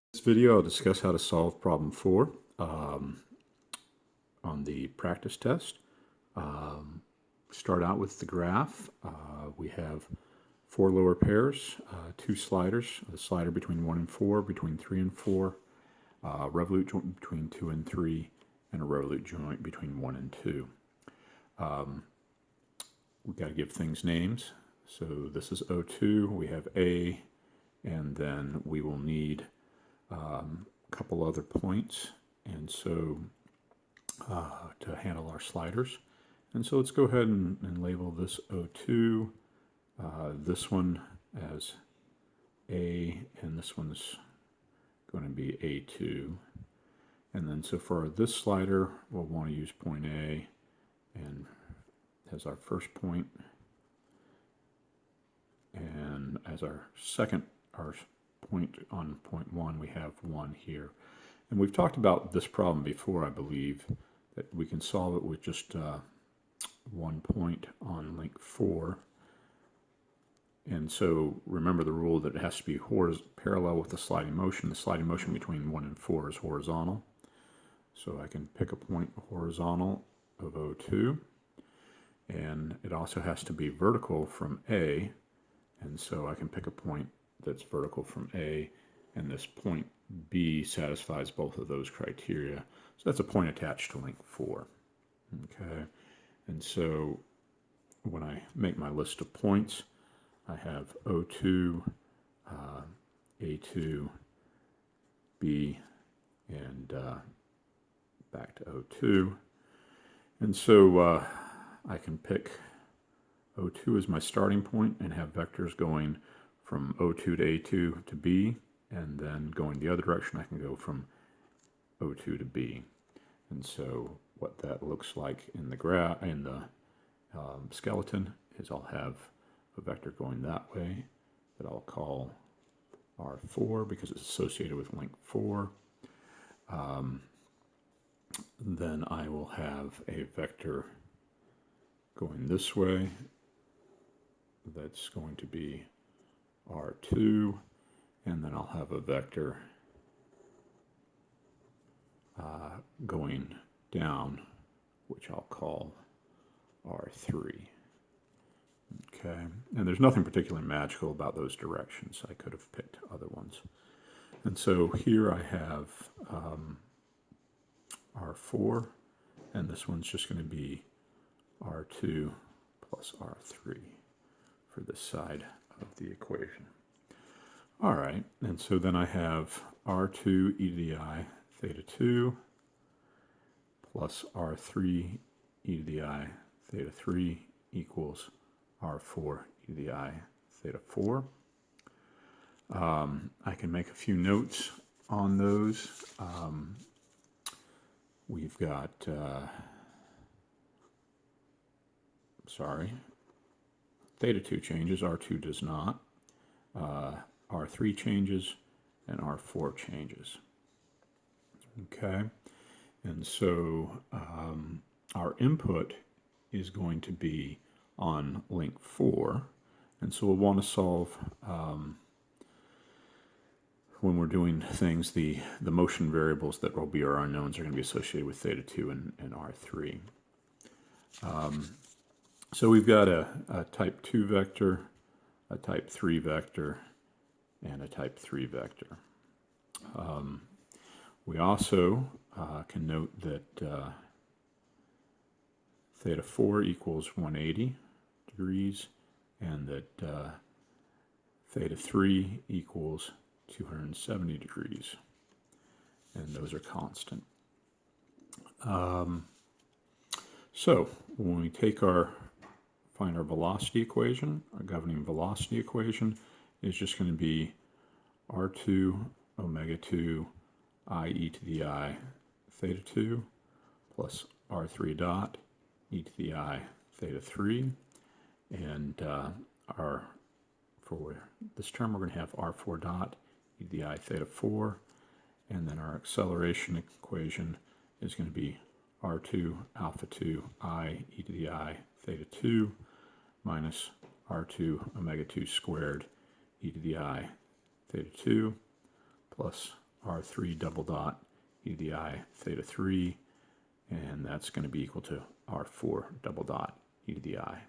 In this video, I'll discuss how to solve problem 4 on the practice test. Start out with the graph. We have 4 lower pairs, 2 sliders, a slider between 1 and 4, between 3 and 4, revolute joint between 2 and 3, and a revolute joint between 1 and 2. We've got to give things names. So this is O2, we have A, and then we will need a couple other points, and so to handle our sliders. And so let's go ahead and label this O2, this one as A, and this one's going to be A2. And then so for this slider, we'll want to use point A and as our first point, and as our point on point 1, we have 1 here. And we've talked about this problem before, I believe, that we can solve it with just 1 point on link 4. And so remember the rule that it has to be parallel with the sliding motion. The sliding motion between 1 and 4 is horizontal. So I can pick a point horizontal of O2. And it also has to be vertical from A. And so I can pick a point that's vertical from A, and this point B satisfies both of those criteria. So that's a point attached to link 4. Okay, and so when I make my list of points, I have O2, A2, B, and back to O2. And so I can pick O2 as my starting point and have vectors going from O2 to A2 to B, and then going the other direction, I can go from O2 to B. And so what that looks like in the skeleton is I'll have a vector going that way that I'll call R4 because it's associated with link 4. Then I will have a vector going this way that's going to be R2, and then I'll have a vector going down, which I'll call R3. Okay, and there's nothing particularly magical about those directions. I could have picked other ones. And so here I have R4, and this one's just going to be R2 plus R3 for this side of the equation. All right, and so then I have R2 e to the I theta 2 plus R3 e to the I theta 3 equals R4 e to the I theta 4. I can make a few notes on those. We've got, theta 2 changes, R2 does not. R3 changes, and R4 changes. Okay, and so our input is going to be on link 4, and so we'll want to solve, when we're doing things, the motion variables that will be our unknowns are going to be associated with theta 2 and R3. So we've got a type 2 vector, a type 3 vector, and a type 3 vector. We also can note that theta 4 equals 180 degrees, and that theta 3 equals 270 degrees, and those are constant. So when we find our velocity equation, our governing velocity equation is just going to be R2 omega 2 I e to the I theta 2 plus R3 dot e to the I theta 3. And for this term, we're going to have R4 dot e to the I theta 4. And then our acceleration equation is going to be R2 alpha 2 I e to the I theta 2 minus R2 omega 2 squared e to the I theta 2 plus R3 double dot e to the I theta 3, and that's going to be equal to R4 double dot e to the I